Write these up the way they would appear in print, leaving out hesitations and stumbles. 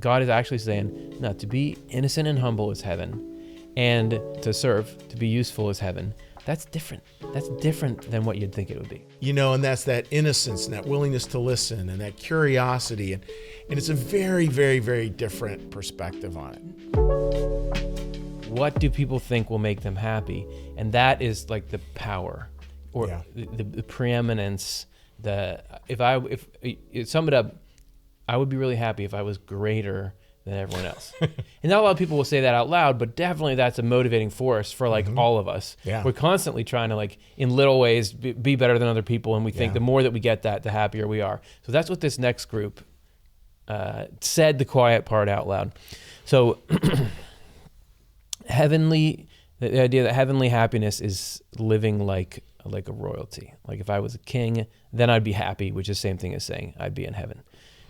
God is actually saying, no, to be innocent and humble is heaven, and to serve, to be useful is heaven. That's different. That's different than what you'd think it would be. And that's that innocence and that willingness to listen and that curiosity. And it's a very, very, very different perspective on it. What do people think will make them happy? And that is like the power or the preeminence. If you sum it up, I would be really happy if I was greater than everyone else. And not a lot of people will say that out loud, but definitely that's a motivating force for all of us. Yeah. We're constantly trying to in little ways be better than other people, and we think the more that we get that, the happier we are. So that's what this next group said the quiet part out loud. So the idea that heavenly happiness is living like a royalty. Like if I was a king, then I'd be happy, which is the same thing as saying I'd be in heaven.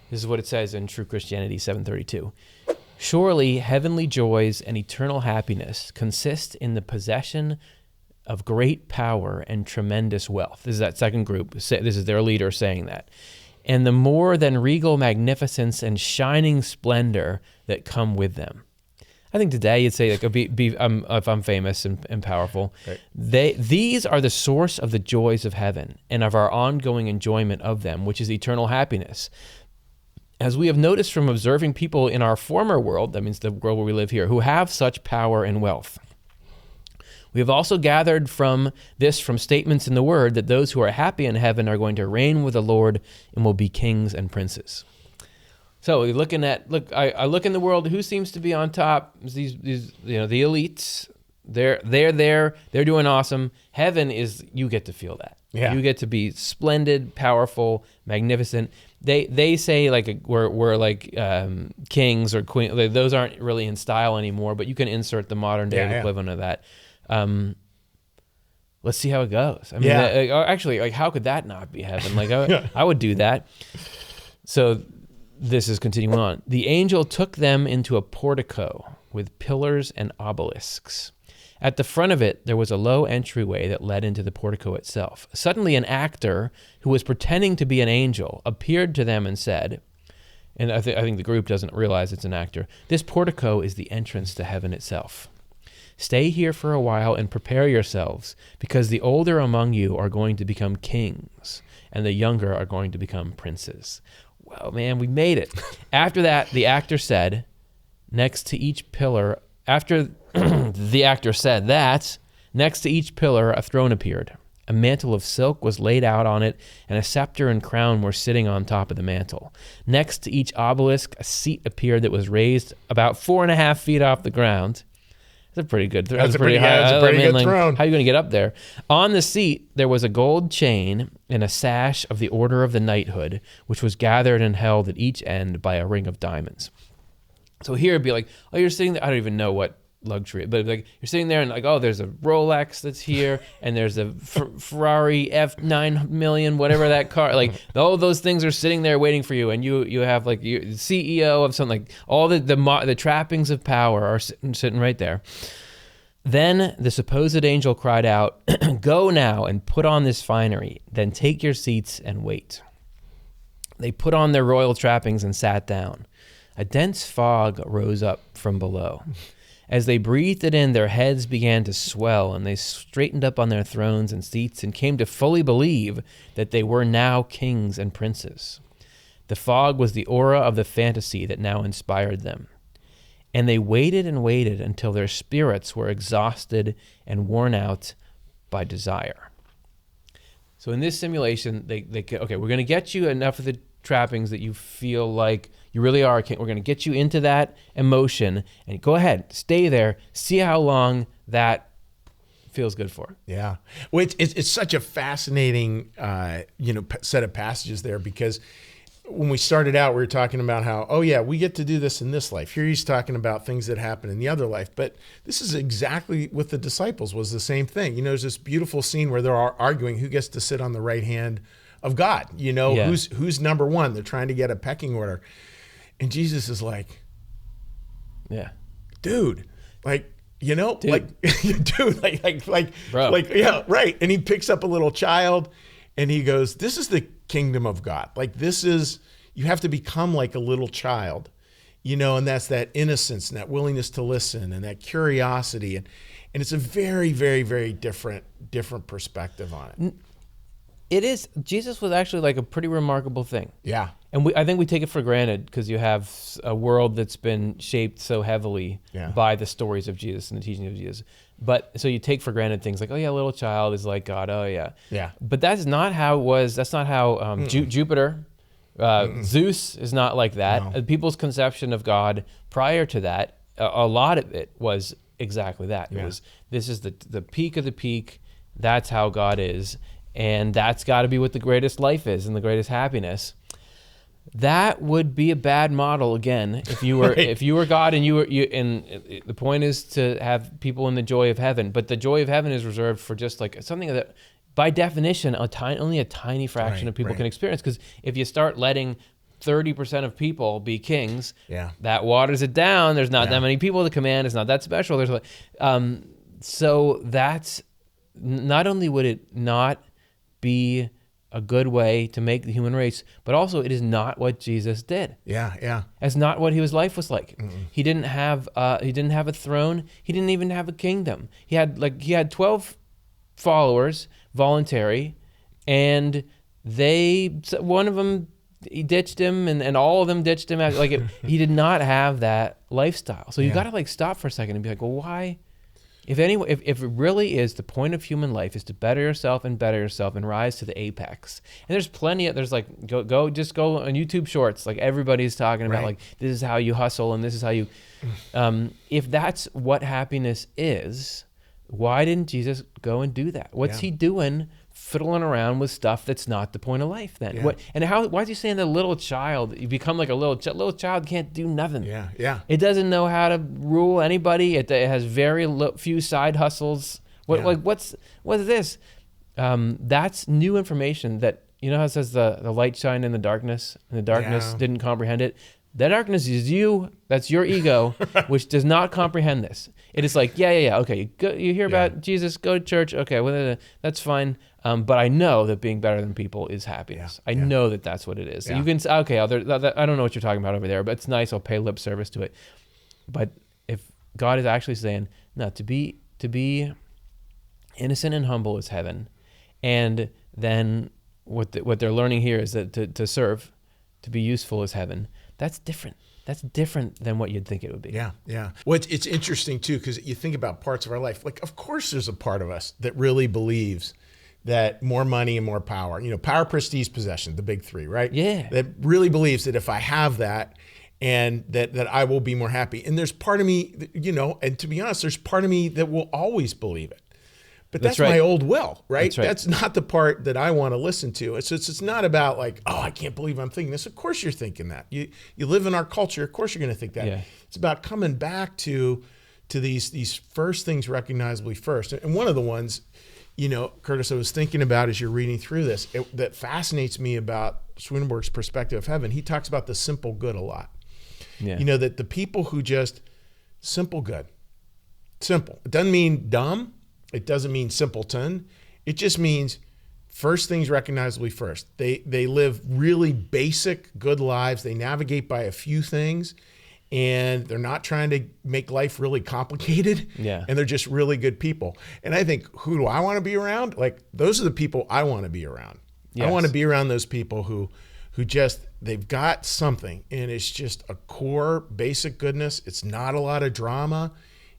This is what it says in True Christianity 7:32. Surely heavenly joys and eternal happiness consist in the possession of great power and tremendous wealth. This is that second group. This is their leader saying that. And the more than regal magnificence and shining splendor that come with them. I think today you'd say if I'm famous and powerful, right. These are the source of the joys of heaven and of our ongoing enjoyment of them, which is eternal happiness. As we have noticed from observing people in our former world, that means the world where we live here, who have such power and wealth. We have also gathered from statements in the Word that those who are happy in heaven are going to reign with the Lord and will be kings and princes. So we're looking at, I look in the world, who seems to be on top? These the elites. They're there. They're doing awesome. Heaven is, you get to feel that. Yeah. You get to be splendid, powerful, magnificent. They say we're kings or queens. Those aren't really in style anymore, but you can insert the modern day equivalent of that. Let's see how it goes. I mean, actually, how could that not be heaven? I would do that. So this is continuing on. The angel took them into a portico with pillars and obelisks. At the front of it, there was a low entryway that led into the portico itself. Suddenly, an actor who was pretending to be an angel appeared to them and said, and I think the group doesn't realize it's an actor, "This portico is the entrance to heaven itself. Stay here for a while and prepare yourselves, because the older among you are going to become kings, and the younger are going to become princes." Well, man, we made it. After that, the actor said, next to each pillar, after the actor said that, next to each pillar a throne appeared. A mantle of silk was laid out on it, and a scepter and crown were sitting on top of the mantle. Next to each obelisk, a seat appeared that was raised about 4.5 feet off the ground. That's a pretty good throne. That's a pretty good throne. How are you going to get up there? On the seat, there was a gold chain and a sash of the order of the knighthood, which was gathered and held at each end by a ring of diamonds. So here it'd be like, oh, you're sitting there. I don't even know what luxury, but you're sitting there and oh, there's a Rolex that's here, and there's a Ferrari F9 million, whatever that car, all those things are sitting there waiting for you, and you have you CEO of something, all the trappings of power are sitting right there. Then the supposed angel cried out, "Go now and put on this finery, then take your seats and wait." They put on their royal trappings and sat down. A dense fog rose up from below. As they breathed it in, their heads began to swell, and they straightened up on their thrones and seats and came to fully believe that they were now kings and princes. The fog was the aura of the fantasy that now inspired them. And they waited and waited until their spirits were exhausted and worn out by desire. So in this simulation, they okay, we're going to get you enough of the trappings that you feel like you really are a king. We're going to get you into that emotion, and go ahead, stay there, see how long that feels good for. Yeah. Well, it's such a fascinating, set of passages there, because when we started out, we were talking about how, oh yeah, we get to do this in this life. Here he's talking about things that happen in the other life, but this is exactly with the disciples was the same thing. There's this beautiful scene where they're arguing who gets to sit on the right hand of God, who's number one. They're trying to get a pecking order. And Jesus is like, dude, bro. Yeah, right. And he picks up a little child and he goes, this is the kingdom of God. You have to become like a little child and that's that innocence and that willingness to listen and that curiosity. And it's a very, very, very different perspective on it. It is. Jesus was actually like a pretty remarkable thing. Yeah. And I think we take it for granted because you have a world that's been shaped so heavily by the stories of Jesus and the teaching of Jesus. But so you take for granted things like, oh yeah, a little child is like God. Oh yeah. Yeah. But that's not how it was. That's not how Jupiter, Zeus is not like that. No. People's conception of God prior to that, a lot of it was exactly that. It was, this is the peak of the peak. That's how God is. And that's got to be what the greatest life is and the greatest happiness. That would be a bad model again if you were if you were God and and the point is to have people in the joy of heaven, but the joy of heaven is reserved for just like something that by definition only a tiny fraction of people can experience, because if you start letting 30% of people be kings, that waters it down. There's not that many people to command. It's not that special. There's so that's not only would it not be a good way to make the human race, but also it is not what Jesus did. It's not what his life was like. He didn't have a throne. He didn't even have a kingdom. He had 12 followers, voluntary, and one of them, he ditched him, and all of them ditched him. He did not have that lifestyle. So you got to stop for a second and be like, well, why? If it really is the point of human life is to better yourself and rise to the apex, and there's plenty of, there's go on YouTube Shorts, everybody's talking about this is how you hustle and this is how you, if that's what happiness is, why didn't Jesus go and do that? What's he doing fiddling around with stuff that's not the point of life then? Why is he saying that a little child, you become like a little child can't do nothing? It doesn't know how to rule anybody. It has very few side hustles. What's this? That's new information that, how it says the light shined in the darkness and the darkness didn't comprehend it. That darkness is you. That's your ego, which does not comprehend this. It is like, okay, you hear about Jesus, go to church. Okay, well, that's fine. But I know that being better than people is happiness. I know that that's what it is. So you can say, okay, I don't know what you're talking about over there, but it's nice. I'll pay lip service to it. But if God is actually saying, no, to be innocent and humble is heaven, and then what they're learning here is that to serve, to be useful is heaven. That's different. That's different than what you'd think it would be. Yeah. Well, it's interesting too, because you think about parts of our life. Of course, there's a part of us that really believes that more money and more power, power, prestige, possession, the big three, right? Yeah. That really believes that if I have that, and that I will be more happy. And there's part of me, and to be honest, there's part of me that will always believe it. But that's my old will, right? That's not the part that I want to listen to. It's not about I can't believe I'm thinking this. Of course you're thinking that. You live in our culture. Of course you're going to think that. Yeah. It's about coming back to these first things recognizably first. And one of the ones, Curtis, I was thinking about as you're reading through this, that fascinates me about Swedenborg's perspective of heaven. He talks about the simple good a lot. Yeah. That the people who just simple good, simple. It doesn't mean dumb. It doesn't mean simpleton. It just means first things recognizably first. They live really basic, good lives. They navigate by a few things, and they're not trying to make life really complicated. Yeah. And they're just really good people. And I think, who do I want to be around? Those are the people I want to be around. Yes. I want to be around those people who just, they've got something, and it's just a core basic goodness. It's not a lot of drama.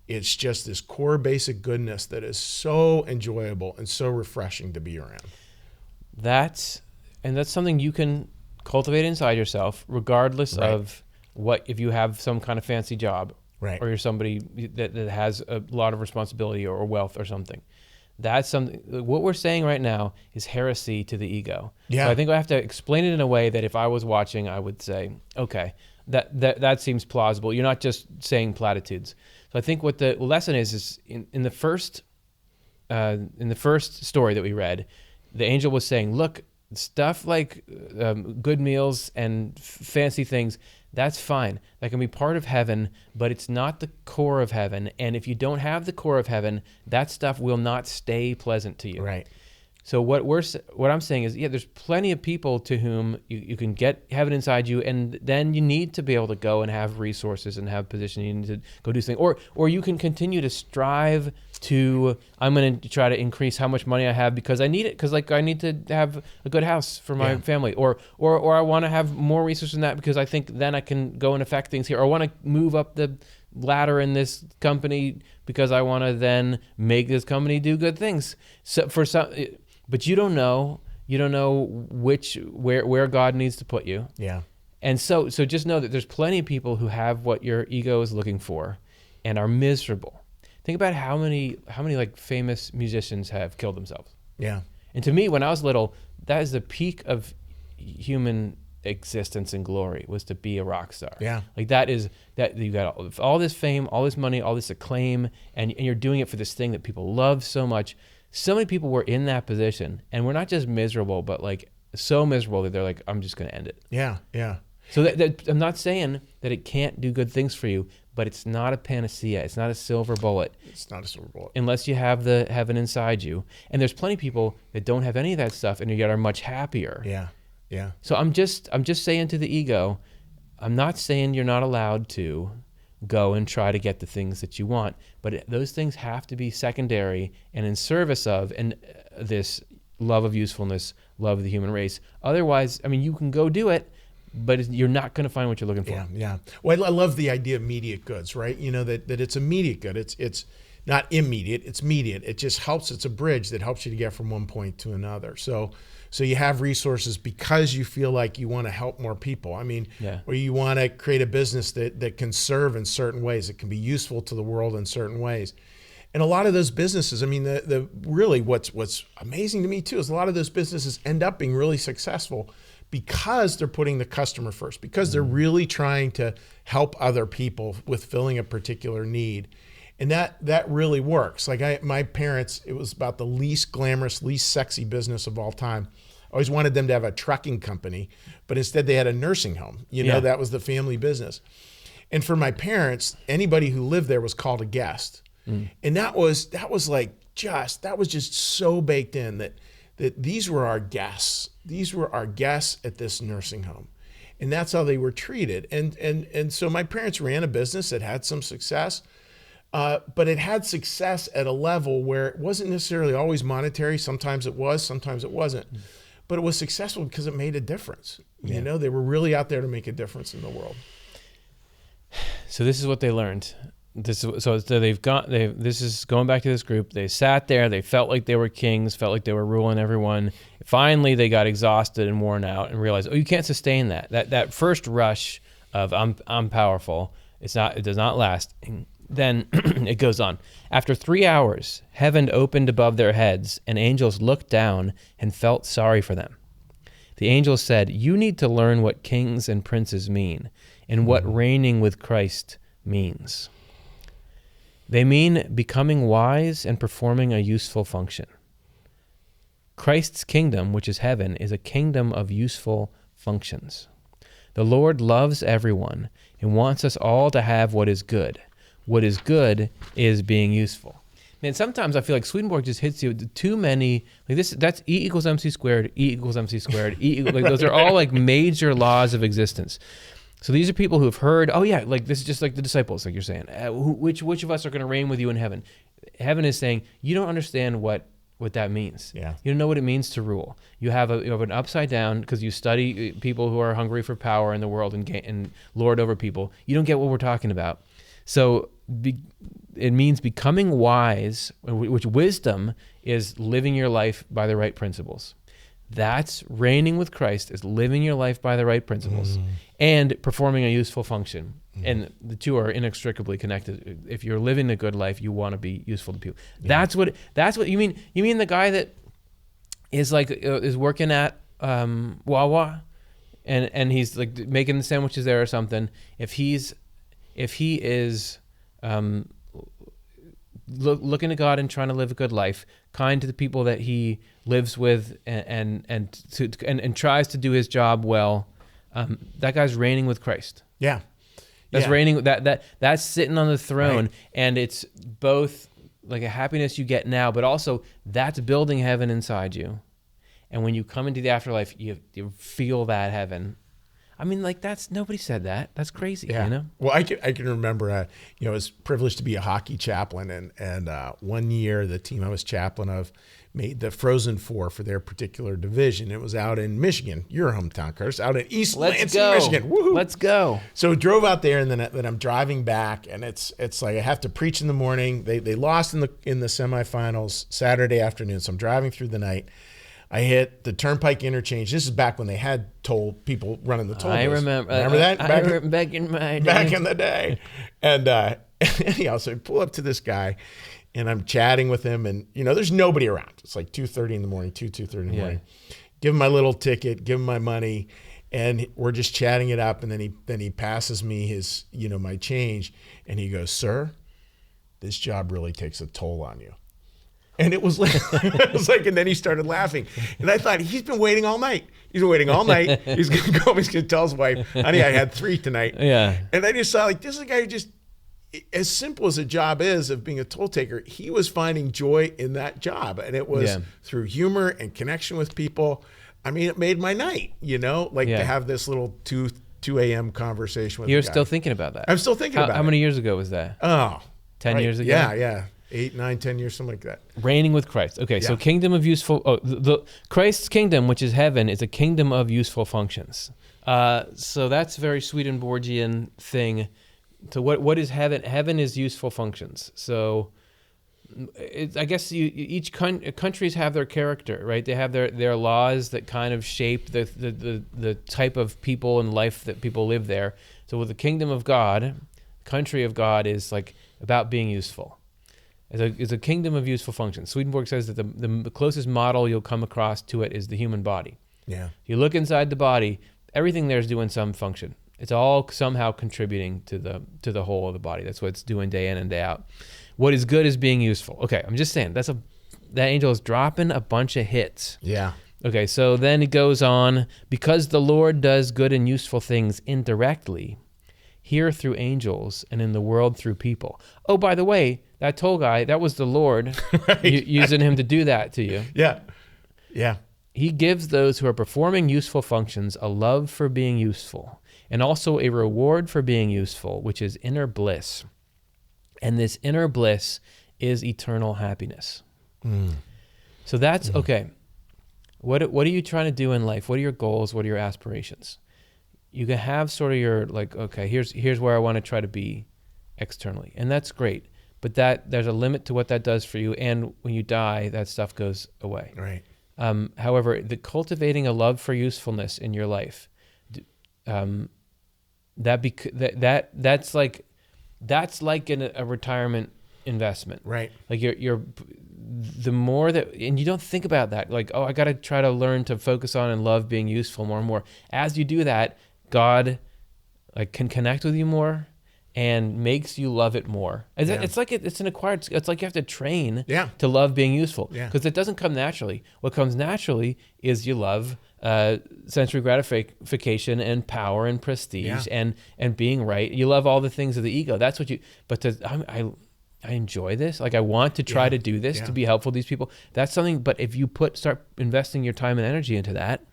It's just this core basic goodness that is so enjoyable and so refreshing to be around. That's something you can cultivate inside yourself, regardless of if you have some kind of fancy job, or you're somebody that has a lot of responsibility or wealth or something. That's something. What we're saying right now is heresy to the ego. Yeah. So I think I have to explain it in a way that if I was watching, I would say, okay, that seems plausible. You're not just saying platitudes. So I think what the lesson is in the first story that we read, the angel was saying, look, stuff like good meals and fancy things, that's fine. That can be part of heaven, but it's not the core of heaven. And if you don't have the core of heaven, that stuff will not stay pleasant to you. Right. So what I'm saying is, yeah, there's plenty of people to whom you can get heaven inside you, and then you need to be able to go and have resources and have position. You need to go do things, or you can continue to strive to. I'm going to try to increase how much money I have because I need it, because like I need to have a good house for my family, or I want to have more resources than that because I think then I can go and affect things here, or I want to move up the ladder in this company because I want to then make this company do good things. So for some. But you don't know where God needs to put you. Yeah. And so just know that there's plenty of people who have what your ego is looking for and are miserable. Think about how many like famous musicians have killed themselves. Yeah. And to me, when I was little, that is the peak of human existence and glory, was to be a rock star. Yeah. Like that you got all this fame, all this money, all this acclaim, and you're doing it for this thing that people love so much. So many people were in that position, and we're not just miserable, but like so miserable that they're like, I'm just going to end it. Yeah, yeah. So that I'm not saying that it can't do good things for you, but it's not a panacea. It's not a silver bullet. It's not a silver bullet. Unless you have the heaven inside you. And there's plenty of people that don't have any of that stuff and yet are much happier. Yeah, yeah. So I'm just saying to the ego, I'm not saying you're not allowed to go and try to get the things that you want, but those things have to be secondary and in service of this love of usefulness, love of the human race. Otherwise, I mean, you can go do it, but you're not going to find what you're looking for. Yeah, yeah. Well, I love the idea of immediate goods, right? You know, that it's immediate good. It's not immediate, it's mediate. It just helps. It's a bridge that helps you to get from one point to another. So you have resources because you feel like you want to help more people. I mean, or you want to create a business that can serve in certain ways. It can be useful to the world in certain ways. And a lot of those businesses, I mean, the really what's amazing to me too is a lot of those businesses end up being really successful because they're putting the customer first, because they're really trying to help other people with filling a particular need. And that really works. Like my parents, it was about the least glamorous, least sexy business of all time. I always wanted them to have a trucking company, but instead they had a nursing home. You know, that was the family business. And for my parents, anybody who lived there was called a guest. And that was just so baked in that these were our guests. These were our guests at this nursing home. And that's how they were treated. And so my parents ran a business that had some success. But it had success at a level where it wasn't necessarily always monetary. Sometimes it was, sometimes it wasn't. But it was successful because it made a difference. You know, they were really out there to make a difference in the world. So this is what they learned. This is going back to this group. They sat there. They felt like they were kings, felt like they were ruling everyone. Finally, they got exhausted and worn out and realized, oh, you can't sustain that. That first rush of I'm powerful. It does not last. Then it goes on. After 3 hours, heaven opened above their heads, and angels looked down and felt sorry for them. The angels said, you need to learn what kings and princes mean and what reigning with Christ means. They mean becoming wise and performing a useful function. Christ's kingdom, which is heaven, is a kingdom of useful functions. The Lord loves everyone and wants us all to have what is good. What is good is being useful. Man, sometimes I feel like Swedenborg just hits you with too many, like this, that's E equals MC squared, E equals MC squared, like those are all like major laws of existence. So these are people who have heard, oh yeah, like this is just like the disciples, like you're saying, which of us are going to reign with you in heaven? Heaven is saying, you don't understand what that means. Yeah. You don't know what it means to rule. You have an upside down because you study people who are hungry for power in the world and lord over people. You don't get what we're talking about. So it means becoming wise, which wisdom is living your life by the right principles. That's reigning with Christ, is living your life by the right principles and performing a useful function. And the two are inextricably connected. If you're living a good life, you want to be useful to people. Yeah. That's what you mean. You mean the guy that is like is working at Wawa, and he's like making the sandwiches there or something. If he is looking to God and trying to live a good life, kind to the people that he lives with, and tries to do his job well, that guy's reigning with Christ. Yeah. That's reigning. That's sitting on the throne, right. And it's both like a happiness you get now, but also that's building heaven inside you. And when you come into the afterlife, you feel that heaven. I mean, like nobody said that. That's crazy, Yeah. you know? Well, I can remember, I was privileged to be a hockey chaplain, and one year the team I was chaplain of made the Frozen Four for their particular division. It was out in Michigan, your hometown, Curtis, out in East Lansing, Michigan. Woohoo! Let's go. So we drove out there, and then I'm driving back, and it's like I have to preach in the morning. They lost in the semifinals Saturday afternoon, so I'm driving through the night. I hit the Turnpike interchange. This is back when they had toll people running the toll booths. I remember. Remember that? Back in my day. Back in the day. And anyhow, so I pull up to this guy, and I'm chatting with him, and there's nobody around. It's like 2:30 in the morning, 2:30 in the morning. Give him my little ticket, give him my money, and we're just chatting it up. And then he passes me his my change, and he goes, "Sir, this job really takes a toll on you." And it was like, and then he started laughing. And I thought, he's been waiting all night. He's been waiting all night. He's going to go home. He's going to tell his wife, "Honey, I had 3 tonight." Yeah. And I just saw, like, this is a guy who just, as simple as a job is of being a toll taker, he was finding joy in that job. And it was through humor and connection with people. I mean, it made my night, to have this little 2 a.m. conversation with You're the guy. still thinking about that? I'm still thinking about it. How many years ago was that? Oh. 10 years ago? Yeah. 8, 9, 10 years, something like that. Reigning with Christ. Okay, so kingdom of useful. The Christ's kingdom, which is heaven, is a kingdom of useful functions. So that's a very Swedenborgian thing. So what is heaven? Heaven is useful functions. So I guess each countries have their character, right? They have their laws that kind of shape the type of people and life that people live there. So with the kingdom of God, country of God is like about being useful. It's a kingdom of useful functions. Swedenborg says that the closest model you'll come across to it is the human body. Yeah. If you look inside the body, everything there is doing some function. It's all somehow contributing to the whole of the body. That's what it's doing day in and day out. What is good is being useful. Okay, I'm just saying that angel is dropping a bunch of hits. Yeah. Okay, so then it goes on, because the Lord does good and useful things indirectly, here through angels and in the world through people. Oh, by the way, that toll guy, that was the Lord using him to do that to you. Yeah. Yeah. He gives those who are performing useful functions a love for being useful, and also a reward for being useful, which is inner bliss. And this inner bliss is eternal happiness. So that's, okay, what are you trying to do in life? What are your goals? What are your aspirations? You can have sort of your, like, okay, here's where I want to try to be externally. And that's great. But there's a limit to what that does for you. And when you die, that stuff goes away. Right. However, the cultivating a love for usefulness in your life, that's like a retirement investment. Right. Like you're the more that, and you don't think about that, like, oh, I got to try to learn to focus on and love being useful more and more. As you do that, God can connect with you more and makes you love it more. It's like it's an acquired. It's like you have to train to love being useful, because it doesn't come naturally. What comes naturally is you love sensory gratification and power and prestige and being right. You love all the things of the ego. That's what you. But I enjoy this. Like, I want to try to do this to be helpful to these people. That's something. But if you start investing your time and energy into that,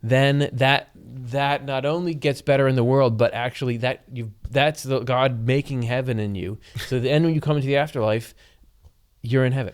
then that not only gets better in the world, but actually that's the God making heaven in you. So then when you come into the afterlife, you're in heaven.